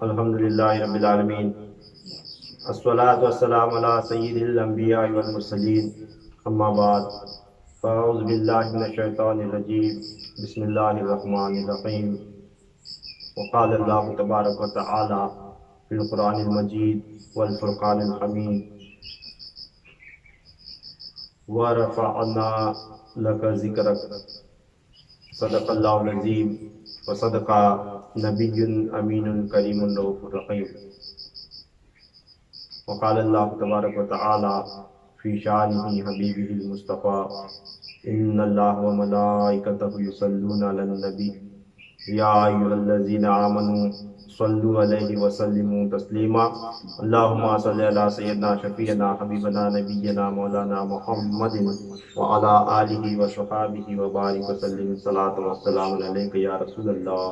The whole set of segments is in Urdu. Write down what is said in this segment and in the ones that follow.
الحمدللہ رب العالمین، الصلاۃ والسلام علی سید الانبیاء والمرسلین، اما بعد، فاعوذ باللہ من الشیطان الرجیم، بسم اللہ الرحمن الرحیم۔ وقال اللہ تبارک و تعالی فی القرآن المجید والفرقان الحمید، وَرَفَعْنَا لَكَ ذِكْرَكَ، صدق اللہ العظیم وصدق نبی امین کریم رؤوف الرحیم۔ وقال اللہ تبارک و تعالی فی شانہ حبیبہ المصطفیٰ، ان اللہ وملائکتہ یصلون علی النبی یا ایھا الذین آمنوا صلوا علیہ وسلموا تسلیما، اللہم صل علی سیدنا شفیعنا حبیبنا نبینا مولانا محمد وعلی آلہ وصحبہ وبارک وسلم، صلاۃ والسلام علیک یا رسول اللہ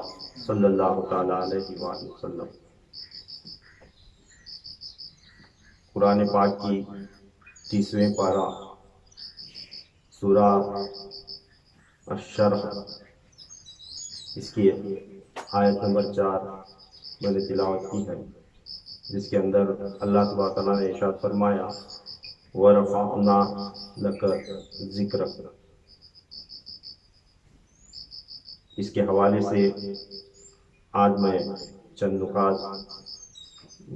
صلی اللہ تعالی علیہ وآلہ وسلم۔ قرآن پاک کی 30ویں پارہ، سورہ الشرح، اس کی آیت نمبر 4 میں نے تلاوت کی ہے، جس کے اندر اللہ تبارک تعالیٰ نے ارشاد فرمایا وَرَفَعْنَا لَكَ ذِكْرَكَ۔ اس کے حوالے سے آج میں چند نکات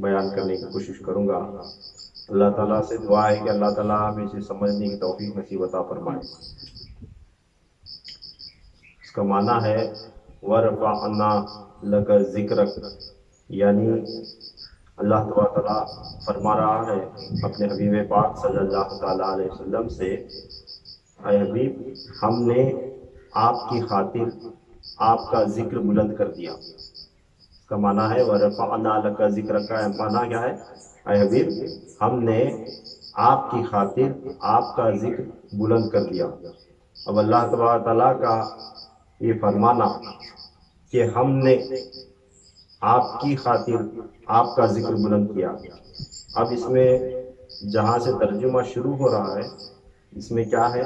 بیان کرنے کی کوشش کروں گا۔ اللہ تعالیٰ سے دعا ہے کہ اللہ تعالیٰ ہمیں اسے سمجھنے کی توفیق نصیب عطا فرمائے۔ اس کا معنی ہے وَرَفَعْنَا لَكَ ذِكْرَكَ، یعنی اللہ تبارک تعالیٰ فرما رہا ہے اپنے حبیب پاک صلی اللہ تعالیٰ علیہ وسلم سے، اے حبیب، ہم نے آپ کی خاطر آپ کا ذکر بلند کر دیا۔ اس کا معنی ہے وَرَفَعْنَا لَكَ ذِكْرَكَ، معنی کیا ہے؟ اے حبیب، ہم نے آپ کی خاطر آپ کا ذکر بلند کر دیا۔ اب اللہ تبارک تعالیٰ کا یہ فرمانا کہ ہم نے آپ کی خاطر آپ کا ذکر بلند کیا، اب اس میں جہاں سے ترجمہ شروع ہو رہا ہے، اس میں کیا ہے؟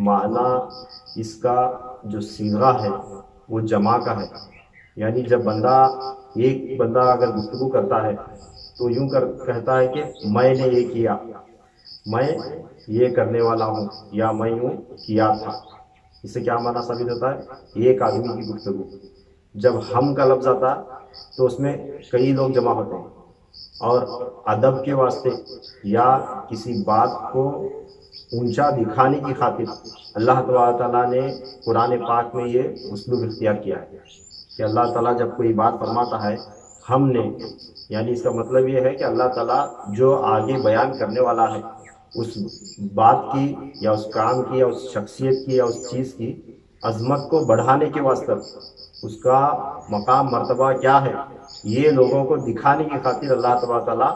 معنی اس کا جو صیغہ ہے وہ جمع کا ہے، یعنی جب ایک بندہ اگر گفتگو کرتا ہے تو یوں کہتا ہے کہ میں نے یہ کیا، میں یہ کرنے والا ہوں، یا میں یوں کیا تھا۔ اس سے کیا معنی ثابت ہوتا ہے؟ ایک آدمی کی گفتگو۔ جب ہم کا لفظ آتا ہے تو اس میں کئی لوگ جمع ہوتے ہیں، اور ادب کے واسطے یا کسی بات کو اونچا دکھانے کی خاطر اللہ تبارک تعالیٰ نے قرآن پاک میں یہ اسلوب اختیار کیا ہے کہ اللہ تعالیٰ جب کوئی بات فرماتا ہے ہم نے، یعنی اس کا مطلب یہ ہے کہ اللہ تعالیٰ جو آگے بیان کرنے والا ہے اس بات کی یا اس کام کی یا اس شخصیت کی یا اس چیز کی عظمت کو بڑھانے کے واسطے، اس کا مقام مرتبہ کیا ہے، یہ لوگوں کو دکھانے کی خاطر اللہ تبارک تعالیٰ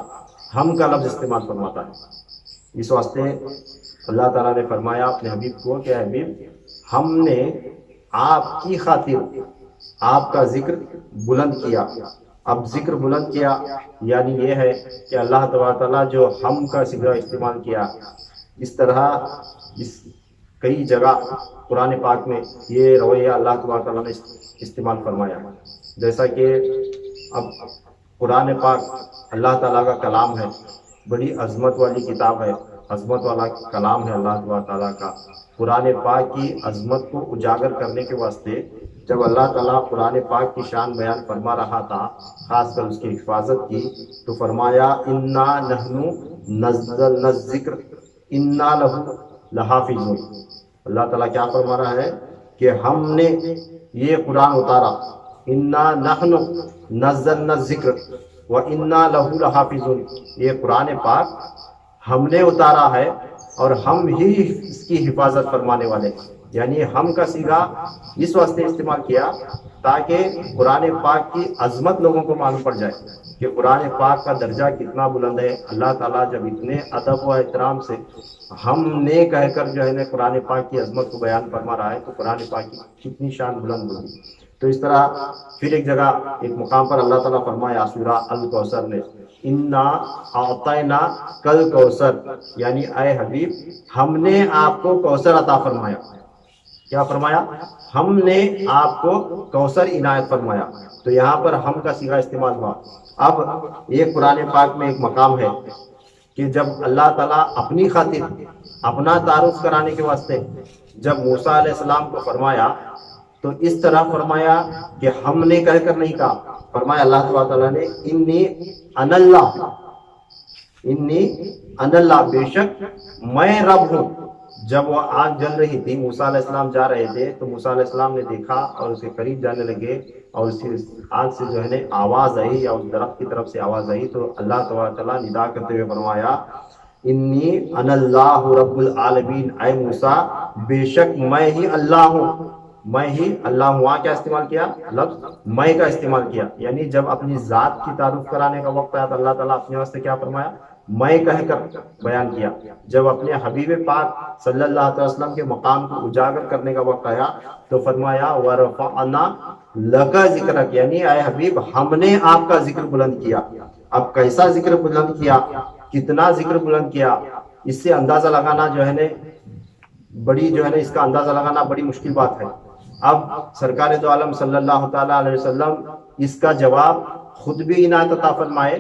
ہم کا لفظ استعمال فرماتا ہے۔ اس واسطے اللہ تعالیٰ نے فرمایا اپنے حبیب کو کہ حبیب، ہم نے آپ کی خاطر آپ کا ذکر بلند کیا۔ اب ذکر بلند کیا یعنی یہ ہے کہ اللہ تبارک تعالیٰ جو ہم کا صیغہ استعمال کیا، اس طرح کئی جگہ قرآن پاک میں یہ رویہ اللہ تبارک تعالیٰ نے استعمال فرمایا، جیسا کہ اب قرآن پاک اللہ تعالیٰ کا کلام ہے، بڑی عظمت والی کتاب ہے، عظمت والا کلام ہے اللہ تبارک تعالیٰ کا۔ قرآن پاک کی عظمت کو اجاگر کرنے کے واسطے جب اللہ تعالیٰ قرآن پاک کی شان بیان فرما رہا تھا، خاص کر اس کی حفاظت کی، تو فرمایا انا نحن نزلنا الذکر انا لہ لحافظون۔ اللہ تعالیٰ کیا فرما رہا ہے کہ ہم نے یہ قرآن اتارا، انا نحن نزلنا الذکر و انا لہ لحافظون، یہ قرآن پاک ہم نے اتارا ہے اور ہم ہی اس کی حفاظت فرمانے والے، یعنی ہم کا صیغہ اس واسطے استعمال کیا تاکہ قرآن پاک کی عظمت لوگوں کو معلوم پڑ جائے کہ قرآن پاک کا درجہ کتنا بلند ہے۔ اللہ تعالیٰ جب اتنے ادب و احترام سے ہم نے کہہ کر جو ہے نا قرآن پاک کی عظمت کو بیان فرما رہا ہے، تو قرآن پاک کی کتنی شان بلند ہوگی۔ تو اس طرح پھر ایک جگہ ایک مقام پر اللہ تعالیٰ فرمایا سورہ الکوثر نے انا اعطینا کل کوثر، یعنی اے حبیب ہم نے آپ کو کوثر عطا فرمایا۔ کیا فرمایا؟ ہم نے آپ کو کوثر عنایت فرمایا. تو یہاں پر ہم کا صیغہ استعمال ہوا. اب یہ قرآن پاک میں ایک مقام ہے کہ جب اللہ تعالیٰ اپنی خاطر اپنا تعارف کرانے کے واسطے جب موسیٰ علیہ السلام کو فرمایا تو اس طرح فرمایا کہ ہم نے کہہ کر نہیں کہا. فرمایا اللہ تعالیٰ نے انی انا اللہ، انی انا اللہ، بے شک میں رب ہوں. جب وہ آگ جل رہی تھی، موسیٰ علیہ السلام جا رہے تھے تو موسیٰ علیہ السلام نے دیکھا اور اس کے قریب جانے لگے اور اس آگ سے جو ہے آواز آئی یا اس درخت کی طرف سے آواز آئی تو اللہ تعالیٰ ندا کرتے ہوئے فرمایا انی انا اللہ رب العالمین، اے موسیٰ بے شک میں ہی اللہ ہوں، میں ہی اللہ ہوں. وہاں کیا استعمال کیا؟ لفظ میں کا استعمال کیا. یعنی جب اپنی ذات کی تعارف کرانے کا وقت آیا تو اللہ تعالیٰ اپنے واسطے کیا فرمایا؟ میں کہہ کر بیان کیا. جب اپنے حبیب پاک صلی اللہ علیہ وسلم کے مقام کو اجاگر کرنے کا وقت آیا تو فرمایا ورفعنا لک ذکرک، یعنی اے حبیب ہم نے آپ کا ذکر بلند کیا. اب کیسا ذکر بلند کیا، کتنا ذکر بلند کیا، اس سے اندازہ لگانا جو ہے بڑی جو ہے اس کا اندازہ لگانا بڑی مشکل بات ہے. اب سرکار دو عالم صلی اللہ تعالی علیہ وسلم اس کا جواب خود بھی عنایت عطا فرمائے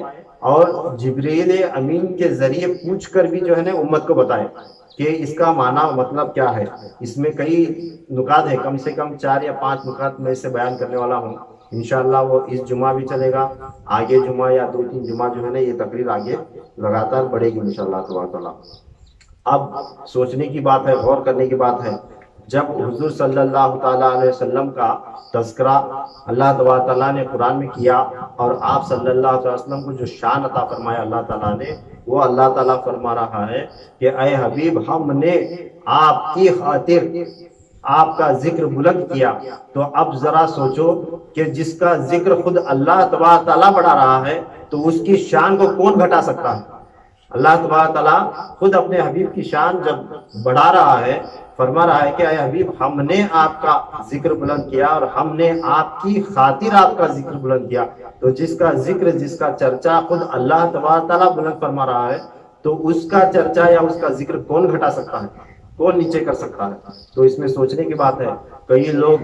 اور جبریل امین کے ذریعے پوچھ کر بھی جو ہے امت کو بتائے کہ اس کا معنی مطلب کیا ہے. اس میں کئی نکات ہیں، کم سے کم 4 یا 5 نکات میں اسے بیان کرنے والا ہوں. انشاءاللہ وہ اس جمعہ بھی چلے گا، آگے جمعہ یا 2-3 جمعہ جو ہے یہ تقریر آگے لگاتار بڑھے گی انشاءاللہ تبارک اللہ. اب سوچنے کی بات ہے، غور کرنے کی بات ہے. جب حضور صلی اللہ تعالیٰ علیہ وسلم کا تذکرہ اللہ تعالیٰ نے قرآن میں کیا اور آپ صلی اللہ علیہ وسلم کو جو شان عطا فرمایا اللہ تعالیٰ نے، وہ اللہ تعالیٰ فرما رہا ہے کہ اے حبیب ہم نے آپ کی خاطر آپ کا ذکر بلند کیا. تو اب ذرا سوچو کہ جس کا ذکر خود اللہ تبارک تعالیٰ بڑھا رہا ہے تو اس کی شان کو کون گھٹا سکتا ہے؟ اللہ تبارک تعالیٰ خود اپنے حبیب کی شان جب بڑھا رہا ہے، فرما رہا ہے کہ اے حبیب ہم نے آپ کا ذکر بلند کیا اور ہم نے آپ کی خاطر آپ کا ذکر بلند کیا. تو جس کا ذکر، جس کا چرچا خود اللہ تبارک تعالیٰ بلند فرما رہا ہے تو اس کا چرچا یا اس کا ذکر کون گھٹا سکتا ہے، کون نیچے کر سکتا ہے؟ تو اس میں سوچنے کی بات ہے. کئی لوگ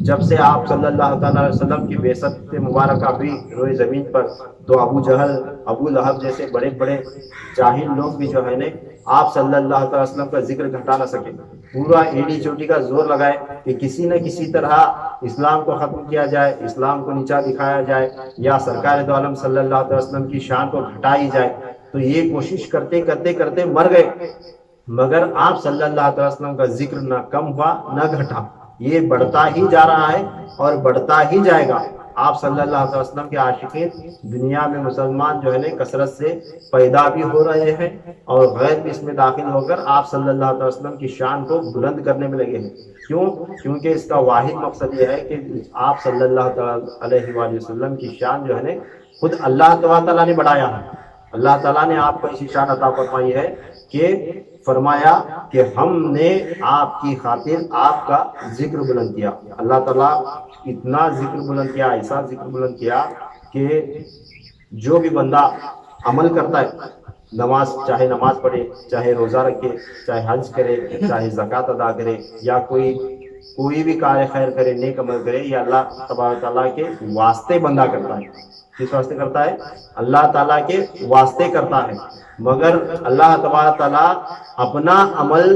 جب سے آپ صلی اللہ تعالیٰ علیہ وسلم کی بعثت مبارکہ بھی روئے زمین پر تو ابو جہل، ابو لہب جیسے بڑے بڑے جاہل لوگ بھی جو ہے آپ صلی اللہ تعالیٰ وسلم کا ذکر گھٹا نہ سکے. پورا ایڑی چوٹی کا زور لگائے کہ کسی نہ کسی طرح اسلام کو ختم کیا جائے، اسلام کو نیچا دکھایا جائے یا سرکار دو عالم صلی اللہ علیہ وسلم کی شان کو گھٹائی جائے. تو یہ کوشش کرتے کرتے کرتے مر گئے، مگر آپ صلی اللہ علیہ وسلم کا ذکر نہ کم ہوا نہ گھٹا، یہ بڑھتا ہی جا رہا ہے اور بڑھتا ہی جائے گا. آپ صلی اللہ علیہ وسلم کے عاشقین دنیا میں مسلمان جو ہے کثرت سے پیدا بھی ہو رہے ہیں اور غیر بھی اس میں داخل ہو کر آپ صلی اللہ علیہ وسلم کی شان کو بلند کرنے میں لگے ہیں. کیوں؟ کیونکہ اس کا واحد مقصد یہ ہے کہ آپ صلی اللہ علیہ وآلہ وسلم کی شان جو ہے خود اللہ تعالیٰ نے بڑھایا ہے. اللہ تعالیٰ نے آپ کو ایسی شان عطا فرمائی ہے کہ فرمایا کہ ہم نے آپ کی خاطر آپ کا ذکر بلند کیا. اللہ تعالیٰ اتنا ذکر بلند کیا، ایسا ذکر بلند کیا کہ جو بھی بندہ عمل کرتا ہے، نماز چاہے نماز پڑھے، چاہے روزہ رکھے، چاہے حج کرے، چاہے زکوٰۃ ادا کرے یا کوئی بھی کار خیر کرے، نیک عمل کرے، یا اللہ تبارک تعالیٰ کے واسطے بندہ کرتا ہے. کس واسطے کرتا ہے؟ اللہ تعالیٰ کے واسطے کرتا ہے. مگر اللہ تبارک تعالیٰ اپنا عمل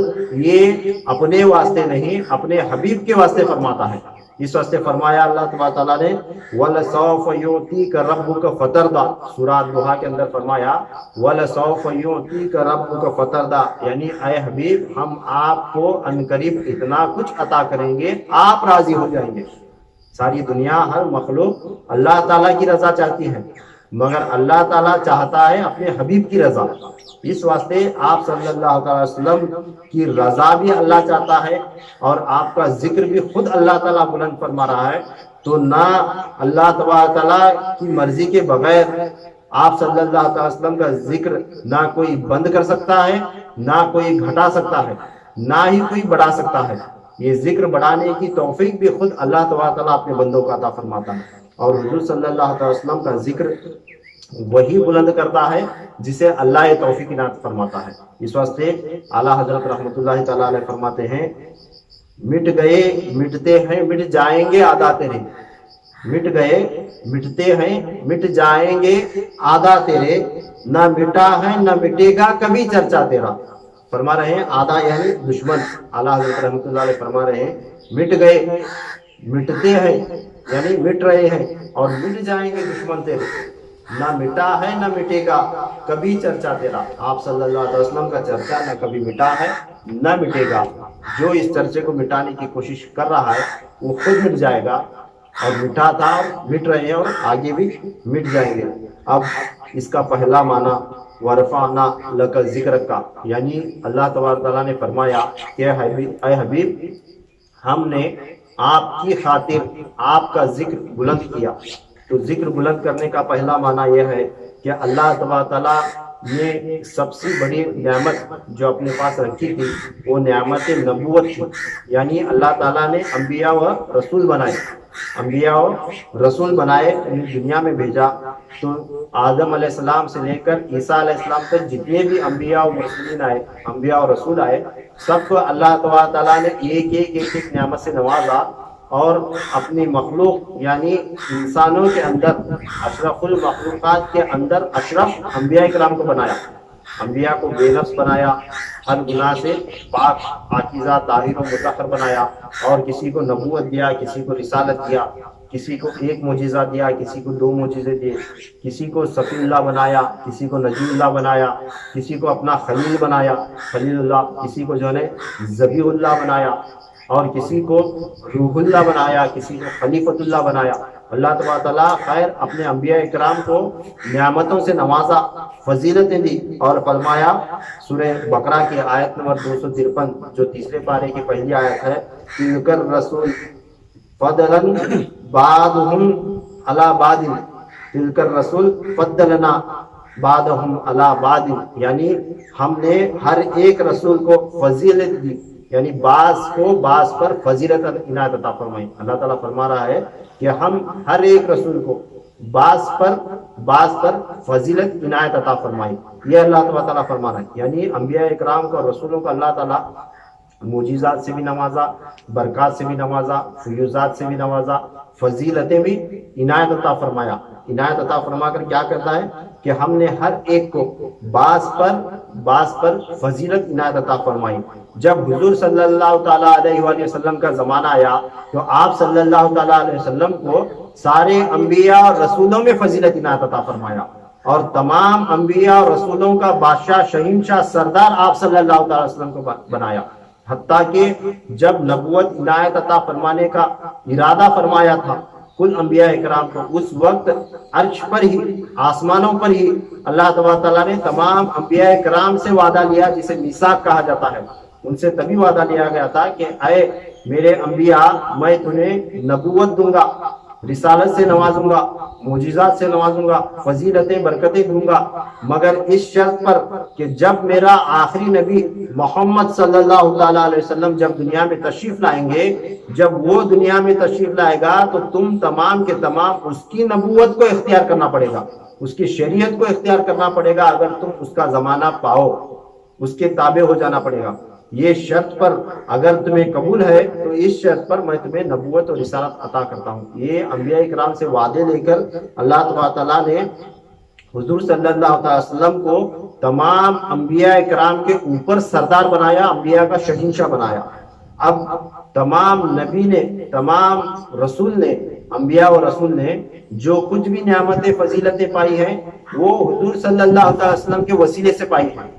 یہ اپنے واسطے نہیں، اپنے حبیب کے واسطے فرماتا ہے. اس واسطے فرمایا اللہ تبارک تعالیٰ نے وَلَسَوْفَ يُعْطِيكَ رَبُّكَ فَتَرْضَىٰ، سورۃ دوحہ کے اندر فرمایا وَلَسَوْفَ يُعْطِيكَ رَبُّكَ فَتَرْضَىٰ، یعنی اے حبیب ہم آپ کو عنقریب اتنا کچھ عطا کریں گے آپ راضی ہو جائیں گے. ساری دنیا، ہر مخلوق اللہ تعالیٰ کی رضا چاہتی ہے مگر اللہ تعالیٰ چاہتا ہے اپنے حبیب کی رضا. اس واسطے آپ صلی اللہ علیہ وسلم کی رضا بھی اللہ چاہتا ہے اور آپ کا ذکر بھی خود اللہ تعالیٰ بلند فرما رہا ہے. تو نہ اللہ تبارک تعالیٰ کی مرضی کے بغیر آپ صلی اللہ علیہ وسلم کا ذکر نہ کوئی بند کر سکتا ہے، نہ کوئی گھٹا سکتا ہے، نہ ہی کوئی بڑھا سکتا ہے. یہ ذکر بڑھانے کی توفیق بھی خود اللہ تبارک تعالیٰ اپنے بندوں کو عطا فرماتا ہے. اور حضور صلی اللہ علیہ وسلم کا ذکر وہی بلند کرتا ہے جسے اللہ یہ توفیق عنایت فرماتا ہے. اس واسطے اعلیٰ حضرت رحمۃ اللہ تعالیٰ علیہ فرماتے ہیں مٹ گئے مٹتے ہیں مٹ جائیں گے آدھا تیرے، مٹ گئے مٹتے ہیں مٹ جائیں گے آدھا تیرے، نہ مٹا ہے نہ مٹے گا کبھی چرچا تیرا۔ فرما رہے ہیں آدھا یعنی دشمن، اعلیٰ حضرت رحمۃ اللہ علیہ فرما رہے ہیں مٹ گئے مٹتے ہیں یعنی مٹ رہے ہیں اور مٹ جائیں گے دشمن تیرے، نہ مٹا ہے نہ مٹے گا کبھی چرچا تیرا۔ آپ صلی اللہ علیہ وسلم کا چرچا نہ کبھی مٹا ہے نہ مٹے گا۔ جو اس چرچے کو مٹانے کی کوشش کر رہا ہے وہ خود مٹ جائے گا، اور مٹا تھا اور مٹ رہے ہیں اور آگے بھی مٹ جائیں گے۔ اب اس کا پہلا معنی ورفعنا لک ذکرک کا، یعنی اللہ تبارک تعالیٰ نے فرمایا کہ اے حبیب ہم نے آپ کی خاطر آپ کا ذکر بلند کیا۔ تو ذکر بلند کرنے کا پہلا معنی یہ ہے کہ اللہ تبارک تعالیٰ نے سب سے بڑی نعمت جو اپنے پاس رکھی تھی وہ نعمت نبوت تھی، یعنی اللہ تعالیٰ نے انبیاء و رسول بنائے، انبیاء و رسول بنائے، دنیا میں بھیجا۔ تو آدم علیہ السلام سے لے کر عیسیٰ علیہ السلام تک جتنے بھی انبیاء و مرسلین آئے، انبیاء و رسول آئے، سب کو اللہ تبارک تعالیٰ نے ایک ایک نعمت سے نوازا، اور اپنی مخلوق یعنی انسانوں کے اندر اشرف المخلوقات کے اندر اشرف انبیاء کرام کو بنایا، انبیاء کو بے نفس بنایا، ہر گناہ سے پاک پاکیزہ طاہر و مطہر بنایا، اور کسی کو نبوت دیا، کسی کو رسالت دیا، کسی کو ایک معجزہ دیا، کسی کو 2 معجزے دیے، کسی کو صفی اللہ بنایا، کسی کو نجی اللہ بنایا، کسی کو اپنا خلیل بنایا خلیل اللہ، کسی کو جو ہے ذبیح اللہ بنایا، اور کسی کو روح اللہ بنایا، کسی کو خلیفۃ اللہ بنایا۔ اللہ تبارک تعالیٰ خیر اپنے انبیاء اکرام کو نعمتوں سے نوازا، فضیلتیں دی، اور فرمایا سورہ بقرہ کی آیت نمبر 253 جو تیسرے پارے کی پہلی آیت ہے، تلک الرسول فضلا بعضهم علی بعض، تلک الرسول فضلنا بعضهم علی بعض، یعنی ہم نے ہر ایک رسول کو فضیلت دی، یعنی بعض کو بعض پر فضیلت عنایت عطا فرمائی۔ اللہ تعالیٰ فرما رہا ہے کہ ہم ہر ایک رسول کو بعض پر فضیلت عنایت عطا فرمائی، یہ اللہ تعالیٰ فرما رہا ہے، یعنی انبیاء اکرام کو اور رسولوں کو اللہ تعالیٰ معجزات سے بھی نوازا، برکات سے بھی نوازا، فیوزات سے بھی نوازا، فضیلتیں بھی عنایت عطا فرمایا۔ عنایت عطا فرما کر کیا کرتا ہے کہ ہم نے ہر ایک کو بعض پر فضیلت عنایت عطا فرمائی۔ جب حضور صلی اللہ تعالیٰ علیہ وآلہ وسلم کا زمانہ آیا تو آپ صلی اللہ تعالیٰ علیہ وسلم کو سارے انبیاء اور رسولوں میں فضیلت عنایت عطا فرمایا، اور تمام انبیاء اور رسولوں کا بادشاہ شہنشاہ سردار آپ صلی اللہ تعالیٰ علیہ وسلم کو بنایا۔ حتیٰ کہ جب نبوت عنایت عطا فرمانے کا ارادہ فرمایا تھا کل انبیاء اکرام کو، اس وقت عرش پر ہی، آسمانوں پر ہی اللہ تعالیٰ نے تمام انبیاء اکرام سے وعدہ لیا، جسے میثاق کہا جاتا ہے۔ ان سے تبھی وعدہ لیا گیا تھا کہ اے میرے انبیاء میں تمہیں نبوت دوں گا، رسالت سے نوازوں گا، معجزات سے نوازوں گا، فضیلتیں برکتیں دوں گا، مگر اس شرط پر کہ جب میرا آخری نبی محمد صلی اللہ تعالیٰ علیہ وسلم جب دنیا میں تشریف لائیں گے، جب وہ دنیا میں تشریف لائے گا تو تم تمام کے تمام اس کی نبوت کو اختیار کرنا پڑے گا، اس کی شریعت کو اختیار کرنا پڑے گا، اگر تم اس کا زمانہ پاؤ اس کے تابع ہو جانا پڑے گا۔ یہ شرط پر اگر تمہیں قبول ہے تو اس شرط پر میں تمہیں نبوت اور رسالت عطا کرتا ہوں۔ یہ انبیاء اکرام سے وعدے لے کر اللہ تبارک تعالیٰ نے حضور صلی اللہ علیہ وسلم کو تمام انبیاء اکرام کے اوپر سردار بنایا، انبیاء کا شہنشاہ بنایا۔ اب تمام نبی نے، تمام رسول نے، انبیاء و رسول نے جو کچھ بھی نعمتیں فضیلتیں پائی ہیں وہ حضور صلی اللہ علیہ وسلم کے وسیلے سے پائی ہیں۔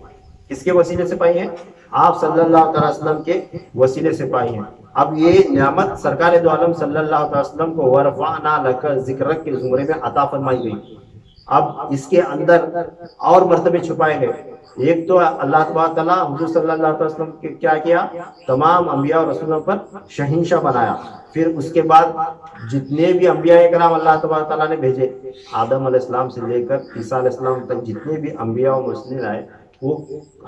کس کے وسیلے سے پائی ہیں؟ آپ صلی اللہ علیہ وسلم کے وسیلے سے پائی ہیں۔ اب یہ نعمت سرکار دو عالم صلی اللہ علیہ وسلم کو ورفعنا لک ذکرک کے زمرے میں عطا فرمائی گئی۔ اب اس کے اندر اور مرتبے چھپائے گئے۔ ایک تو اللہ تبارک تعالیٰ حضور صلی اللہ علیہ وسلم کے کیا تمام انبیاء اور رسولوں پر شہنشاہ بنایا۔ پھر اس کے بعد جتنے بھی انبیاء کرام اللہ تبارک تعالیٰ نے بھیجے، آدم علیہ السلام سے لے کر عیسیٰ علیہ السلام تک جتنے بھی انبیاء و مرسلین آئے، وہ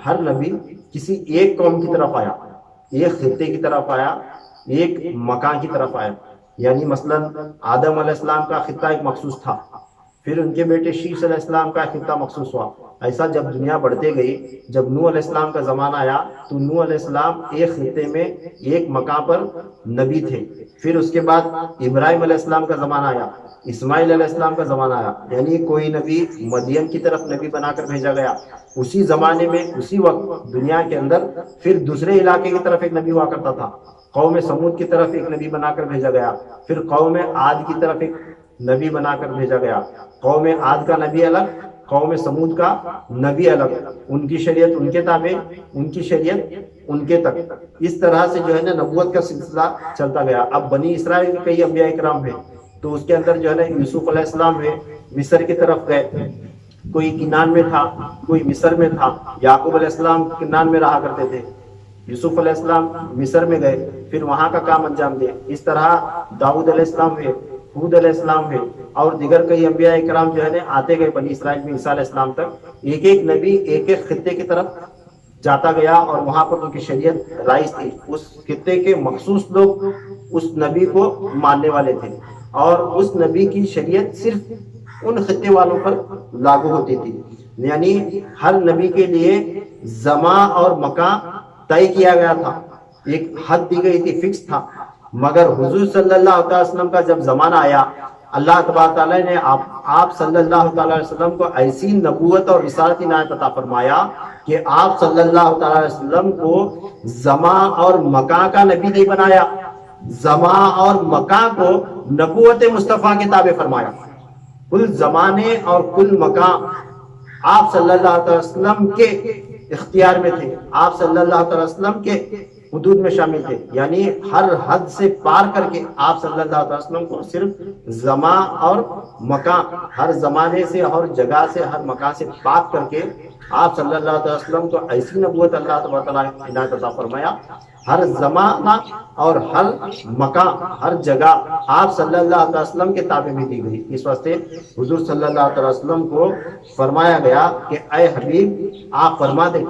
ہر نبی کسی ایک قوم کی طرف آیا، ایک خطے کی طرف آیا، ایک مکان کی طرف آیا۔ یعنی مثلا آدم علیہ السلام کا خطہ ایک مخصوص تھا، پھر ان کے بیٹے شیش علیہ السلام کا خطہ مخصوص ہوا. ایسا جب دنیا بڑھتے گئی، جب نوح علیہ السلام کا زمانہ آیا تو نوح علیہ السلام ایک خطے میں ایک مقام پر نبی تھے. پھر اس کے بعد ابراہیم علیہ السلام کا زمانہ آیا، اسماعیل علیہ السلام کا زمانہ آیا، یعنی کوئی نبی مدین کی طرف نبی بنا کر بھیجا گیا. اسی زمانے میں اسی وقت دنیا کے اندر پھر دوسرے علاقے کی طرف ایک نبی ہوا کرتا تھا. قوم سمود کی طرف ایک نبی بنا کر بھیجا گیا، پھر قوم عاد کی طرف ایک نبی بنا کر بھیجا گیا. قوم عاد کا نبی الگ، قوم سمود کا نبی الگ، ان کی شریعت ان کے تابع، ان کی شریعت ان کے تک. اس طرح سے جو ہے نا نبوت کا سلسلہ چلتا گیا. اب بنی اسرائیل کے کئی انبیاء کرام ہیں، تو اس کے اندر جو ہے نا یوسف علیہ السلام ہے، مصر کی طرف گئے، کوئی کنان میں تھا، کوئی مصر میں تھا. یعقوب علیہ السلام کنان میں رہا کرتے تھے، یوسف علیہ السلام مصر میں گئے، پھر وہاں کا کام انجام دیا. اس طرح داؤد علیہ السلام ہے، ہود علیہ السلام ہے، اور دیگر کئی انبیاء کرام جو ہے نا آتے گئے بنی اسرائیل میں عیسیٰ علیہ السلام تک. ایک ایک نبی ایک ایک خطے کی طرف جاتا گیا اور وہاں پر ان کی شریعت رائج تھی. اس خطے کے مخصوص لوگ اس نبی کو ماننے والے تھے، اور اس نبی کی شریعت صرف ان خطے والوں پر لاگو ہوتی تھی. یعنی ہر نبی کے لیے زمان اور مکان طے کیا گیا تھا، ایک حد دی گئی تھی، فکس تھا. مگر حضور صلی اللہ علیہ وسلم کا جب زمانہ آیا، اللہ تبارک تعالیٰ نے آپ صلی اللہ تعالیٰ علیہ وسلم کو ایسی نبوت اور رسالت عنایت عطا فرمایا کہ آپ صلی اللہ تعالیٰ علیہ وسلم کو زمان اور مکان کا نبی نہیں بنایا، زمان اور مکان کو نبوت مصطفیٰ کے تابع فرمایا. کل زمانے اور کل مکان آپ صلی اللہ علیہ وسلم کے اختیار میں تھے، آپ صلی اللہ علیہ وسلم کے حدود میں شامل تھے. یعنی ہر حد سے پار کر کے آپ صلی اللہ علیہ وسلم کو صرف زمان اور مکان، ہر زمانے سے، ہر جگہ سے، ہر مکان سے پاک کر کے آپ صلی اللہ علیہ وسلم کو ایسی نبوت اللہ تبارک تعالیٰ نے عنایت عطا فرمایا. ہر زمانہ اور ہر مکان، ہر جگہ آپ صلی اللہ علیہ وسلم کے تابع میں دی گئی. اس واسطے حضور صلی اللہ علیہ وسلم کو فرمایا گیا کہ اے حبیب آپ فرما دیں.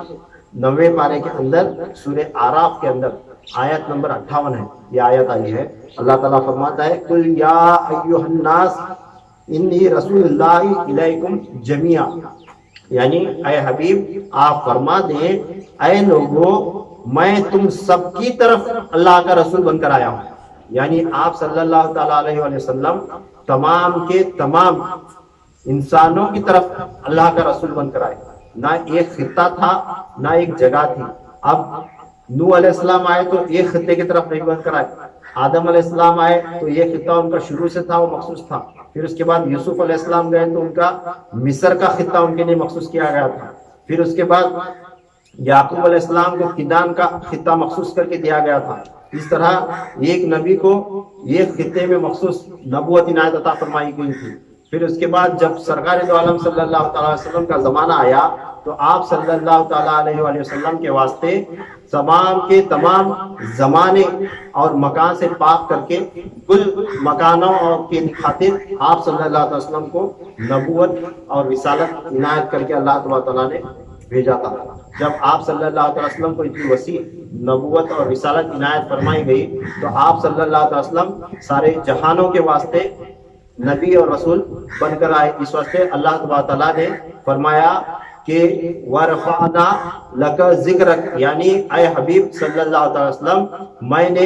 90 پارے کے اندر سورہ آراف کے اندر آیت نمبر 58 ہے، یہ آیت آئی ہے. اللہ تعالیٰ فرماتا ہے قل یا ایھا الناس انی رسول اللہ الیکم جمیعا، یعنی اے حبیب آپ فرما دیں اے لوگو میں تم سب کی طرف اللہ کا رسول بن کر آیا ہوں. یعنی آپ صلی اللہ تعالیٰ علیہ وسلم تمام کے تمام انسانوں کی طرف اللہ کا رسول بن کر آئے. نہ ایک خطہ تھا، نہ ایک جگہ تھی. اب نوح علیہ السلام آئے تو ایک خطے کی طرف نہیں بن کر آئے، آدم علیہ السلام آئے تو یہ خطہ ان کا شروع سے تھا، وہ مخصوص تھا. پھر اس کے بعد یوسف علیہ السلام گئے تو ان کا مصر کا خطہ ان کے لیے مخصوص کیا گیا تھا. پھر اس کے بعد یعقوب علیہ السلام کو کنان کا خطہ مخصوص کر کے دیا گیا تھا. اس طرح ایک نبی کو ایک خطے میں مخصوص نبوت عنایت عطا فرمائی گئی تھی. پھر اس کے بعد جب سرکار دو عالم صلی اللہ تعالیٰ علیہ وسلم کا زمانہ آیا تو آپ صلی اللہ تعالیٰ علیہ وسلم کے واسطے تمام کے تمام زمانے اور مکان سے پاک کر کے کل مکانوں اور کے خاطر آپ صلی اللہ علیہ وسلم کو نبوت اور رسالت عنایت کر کے اللہ تبارک تعالیٰ نے بھیجا تھا. جب آپ صلی اللہ علیہ وسلم کو اتنی وسیع نبوت اور رسالت عنایت فرمائی گئی تو آپ صلی اللہ علیہ وسلم سارے جہانوں کے واسطے نبی اور رسول بن کر آئے. اس واسطے اللہ تبارک تعالیٰ نے فرمایا کہ وَرَفَعْنَا لَكَ ذِكْرَكَ، یعنی اے حبیب صلی اللہ علیہ وسلم میں نے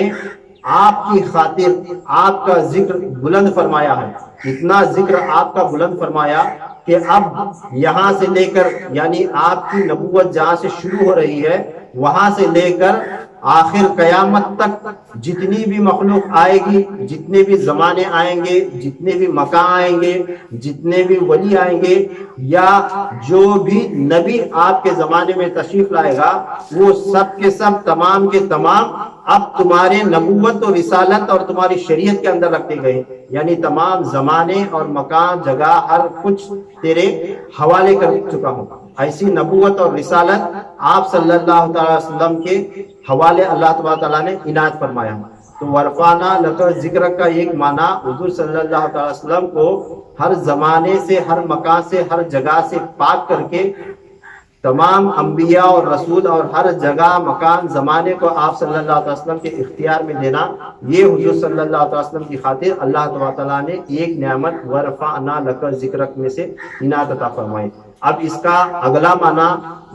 آپ کی خاطر آپ کا ذکر بلند فرمایا ہے. اتنا ذکر آپ کا بلند فرمایا کہ اب یہاں سے لے کر، یعنی آپ کی نبوت جہاں سے شروع ہو رہی ہے وہاں سے لے کر آخر قیامت تک جتنی بھی مخلوق آئے گی، جتنے بھی زمانے آئیں گے، جتنے بھی مکان آئیں گے، جتنے بھی ولی آئیں گے، یا جو بھی نبی آپ کے زمانے میں تشریف لائے گا، وہ سب کے سب تمام کے تمام اب تمہارے نبوت و رسالت اور تمہاری شریعت کے اندر رکھتے گئے. یعنی تمام زمانے اور مکان، جگہ، ہر کچھ تیرے حوالے کر چکا ہوں. ایسی نبوت اور رسالت آپ صلی اللہ تعالی وسلم کے حوالے اللہ تبارک تعالیٰ نے عنایت فرمایا. تو ورفعنا لک ذکر کا ایک معنی حضور صلی اللہ تعالی وسلم کو ہر زمانے سے، ہر مکان سے، ہر جگہ سے پاک کر کے تمام انبیاء اور رسول اور ہر جگہ مکان زمانے کو آپ صلی اللہ علیہ وسلم کے اختیار میں دینا، یہ حضور صلی اللہ علیہ وسلم کی خاطر اللہ تعالیٰ نے ایک نعمت ورفعنا لک ذکرک میں سے عنایت عطا فرمائی۔ اب اس کا اگلا معنی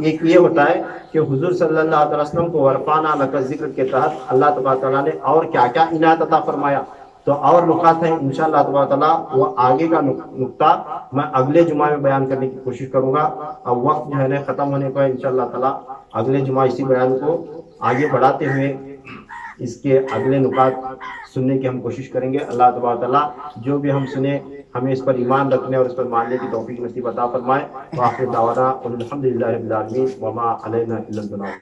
ایک یہ ہوتا ہے کہ حضور صلی اللہ علیہ وسلم کو ورفعنا لک ذکر کے تحت اللہ تعالیٰ نے اور کیا کیا عنایت عطا فرمایا، تو اور نکات ہیں انشاءاللہ تبارک تعالیٰ، وہ آگے کا نقطہ میں اگلے جمعہ میں بیان کرنے کی کوشش کروں گا۔ اب وقت جو ہے نا ختم ہونے کا انشاءاللہ تعالیٰ اگلے جمعہ اسی بیان کو آگے بڑھاتے ہوئے اس کے اگلے نکات سننے کی ہم کوشش کریں گے۔ اللہ تبارک تعالیٰ جو بھی ہم سنیں ہمیں اس پر ایمان رکھنے اور اس پر ماننے کی توفیق نصیب عطا فرمائے۔ وآخر دعوانا الحمدللہ رب العالمین وما علینا الا البلاغ۔